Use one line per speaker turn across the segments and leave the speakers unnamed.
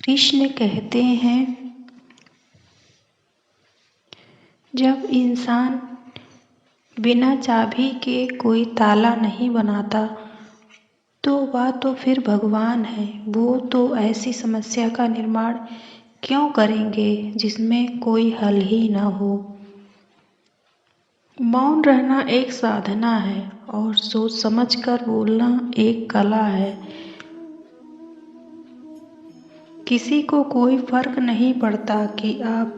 कृष्ण कहते हैं, जब इंसान बिना चाबी के कोई ताला नहीं बनाता तो वह तो फिर भगवान है। वो तो ऐसी समस्या का निर्माण क्यों करेंगे जिसमें कोई हल ही न हो। मौन रहना एक साधना है और सोच समझ कर बोलना एक कला है। किसी को कोई फर्क नहीं पड़ता कि आप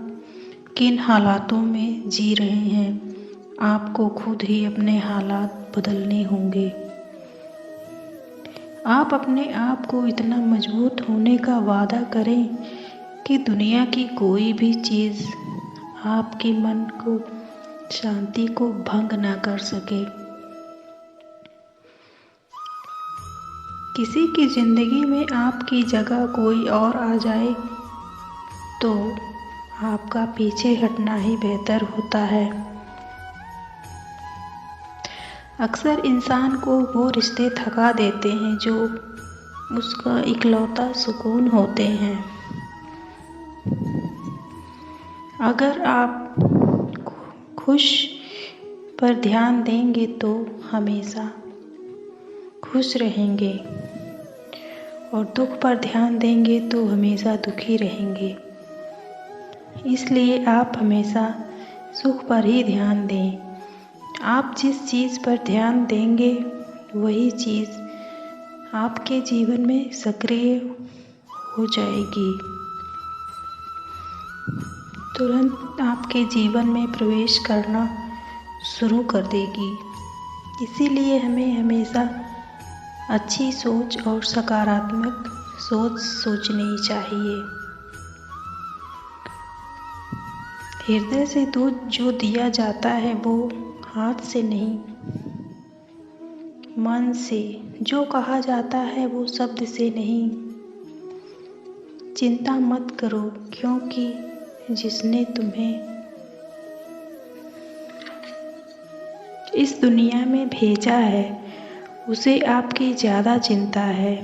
किन हालातों में जी रहे हैं। आपको खुद ही अपने हालात बदलने होंगे। आप अपने आप को इतना मजबूत होने का वादा करें कि दुनिया की कोई भी चीज़ आपके मन को शांति को भंग ना कर सके। किसी की ज़िंदगी में आपकी जगह कोई और आ जाए तो आपका पीछे हटना ही बेहतर होता है। अक्सर इंसान को वो रिश्ते थका देते हैं जो उसका इकलौता सुकून होते हैं। अगर आप खुश पर ध्यान देंगे तो हमेशा खुश रहेंगे और दुख पर ध्यान देंगे तो हमेशा दुखी रहेंगे। इसलिए आप हमेशा सुख पर ही ध्यान दें। आप जिस चीज़ पर ध्यान देंगे वही चीज़ आपके जीवन में सक्रिय हो जाएगी, तुरंत आपके जीवन में प्रवेश करना शुरू कर देगी। इसीलिए हमें हमेशा अच्छी सोच और सकारात्मक सोच सोचनी चाहिए। हृदय से दूध जो दिया जाता है वो हाथ से नहीं, मन से। जो कहा जाता है वो शब्द से नहीं। चिंता मत करो, क्योंकि जिसने तुम्हें इस दुनिया में भेजा है उसे आपकी ज़्यादा चिंता है।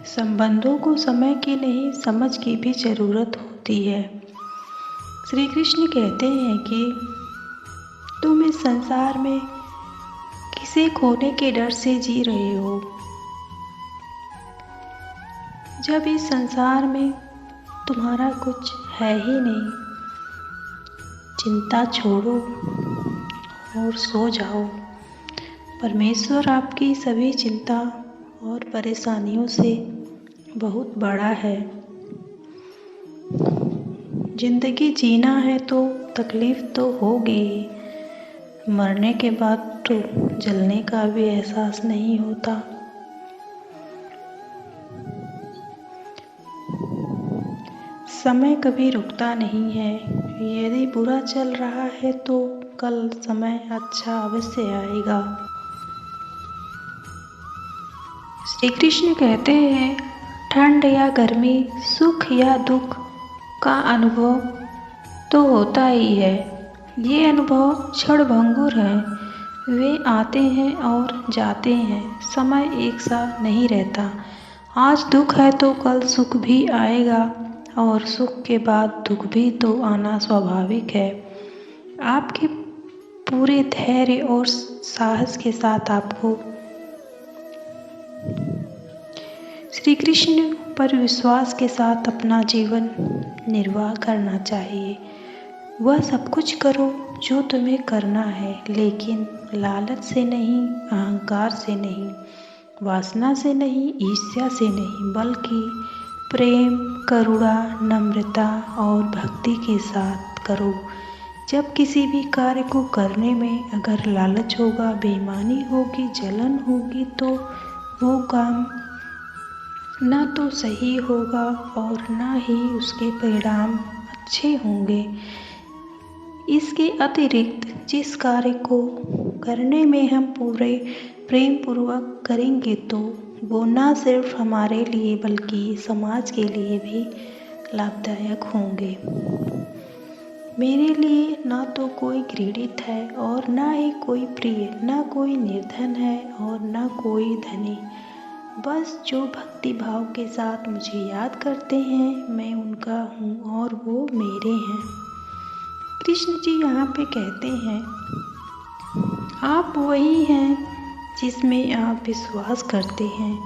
संबंधों को समय की नहीं, समझ की भी ज़रूरत होती है। श्री कृष्ण कहते हैं कि तुम इस संसार में किसे खोने के डर से जी रहे हो, जब इस संसार में तुम्हारा कुछ है ही नहीं। चिंता छोड़ो और सो जाओ। परमेश्वर आपकी सभी चिंता और परेशानियों से बहुत बड़ा है। जिंदगी जीना है तो तकलीफ तो होगी ही। मरने के बाद तो जलने का भी एहसास नहीं होता। समय कभी रुकता नहीं है। यदि बुरा चल रहा है तो कल समय अच्छा अवश्य आएगा। श्री कृष्ण कहते हैं, ठंड या गर्मी, सुख या दुख का अनुभव तो होता ही है। ये अनुभव क्षणभंगुर हैं। वे आते हैं और जाते हैं। समय एक सा नहीं रहता। आज दुख है तो कल सुख भी आएगा और सुख के बाद दुख भी तो आना स्वाभाविक है। आपके पूरे धैर्य और साहस के साथ आपको श्री कृष्ण पर विश्वास के साथ अपना जीवन निर्वाह करना चाहिए। वह सब कुछ करो जो तुम्हें करना है, लेकिन लालच से नहीं, अहंकार से नहीं, वासना से नहीं, ईर्ष्या से नहीं, बल्कि प्रेम, करुणा, नम्रता और भक्ति के साथ करो। जब किसी भी कार्य को करने में अगर लालच होगा, बेईमानी होगी, जलन होगी तो वो काम ना तो सही होगा और ना ही उसके परिणाम अच्छे होंगे। इसके अतिरिक्त जिस कार्य को करने में हम पूरे प्रेम पूर्वक करेंगे तो वो ना सिर्फ हमारे लिए बल्कि समाज के लिए भी लाभदायक होंगे। मेरे लिए ना तो कोई घृणित है और ना ही कोई प्रिय, ना कोई निर्धन है और ना कोई धनी। बस जो भक्ति भाव के साथ मुझे याद करते हैं, मैं उनका हूँ और वो मेरे हैं। कृष्ण जी यहाँ पे कहते हैं, आप वही हैं जिसमें आप विश्वास करते हैं।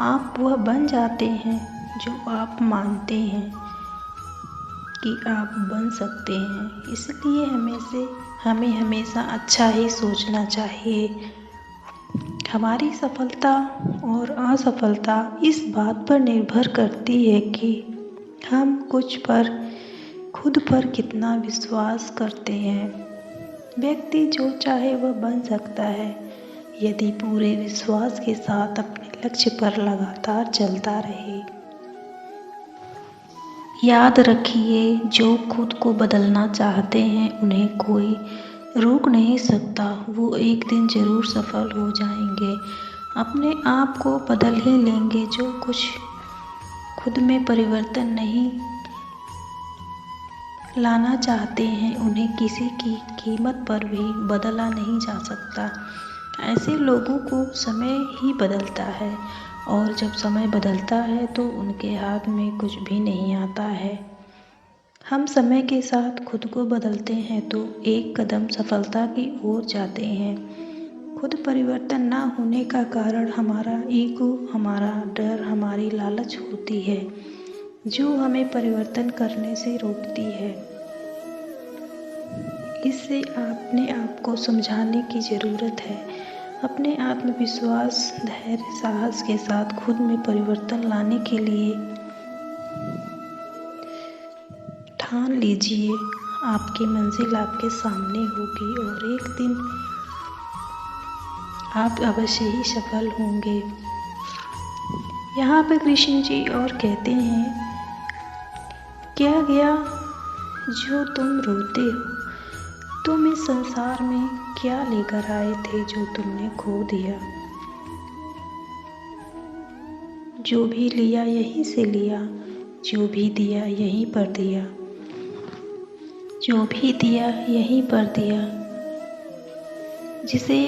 आप वह बन जाते हैं जो आप मानते हैं कि आप बन सकते हैं। इसलिए हमें हमेशा अच्छा ही सोचना चाहिए। हमारी सफलता और असफलता इस बात पर निर्भर करती है कि हम खुद पर कितना विश्वास करते हैं। व्यक्ति जो चाहे वह बन सकता है यदि पूरे विश्वास के साथ अपने लक्ष्य पर लगातार चलता रहे। याद रखिए, जो खुद को बदलना चाहते हैं उन्हें कोई रोक नहीं सकता। वो एक दिन जरूर सफल हो जाएंगे, अपने आप को बदल ही लेंगे। जो कुछ खुद में परिवर्तन नहीं लाना चाहते हैं उन्हें किसी की कीमत पर भी बदला नहीं जा सकता। ऐसे लोगों को समय ही बदलता है और जब समय बदलता है तो उनके हाथ में कुछ भी नहीं आता है। हम समय के साथ खुद को बदलते हैं तो एक कदम सफलता की ओर जाते हैं। खुद परिवर्तन ना होने का कारण हमारा ईगो, हमारा डर, हमारी लालच होती है जो हमें परिवर्तन करने से रोकती है। इससे अपने आप को समझाने की ज़रूरत है। अपने आत्मविश्वास, धैर्य, साहस के साथ खुद में परिवर्तन लाने के लिए ठान लीजिए। आपकी मंजिल आपके सामने होगी और एक दिन आप अवश्य ही सफल होंगे। यहाँ पर कृष्ण जी और कहते हैं, क्या गया जो तुम रोते हो, तुम इस संसार में क्या लेकर आए थे जो तुमने खो दिया। जो भी लिया यहीं से लिया, जो भी दिया यहीं पर दिया, जो भी दिया यहीं पर दिया। जिसे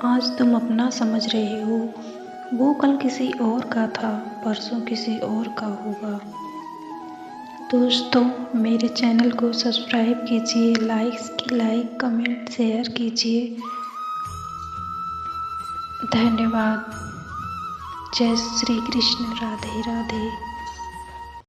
आज तुम अपना समझ रहे हो वो कल किसी और का था, परसों किसी और का होगा। दोस्तों, मेरे चैनल को सब्सक्राइब कीजिए, लाइक, कमेंट, शेयर कीजिए। धन्यवाद। जय श्री कृष्ण। राधे राधे।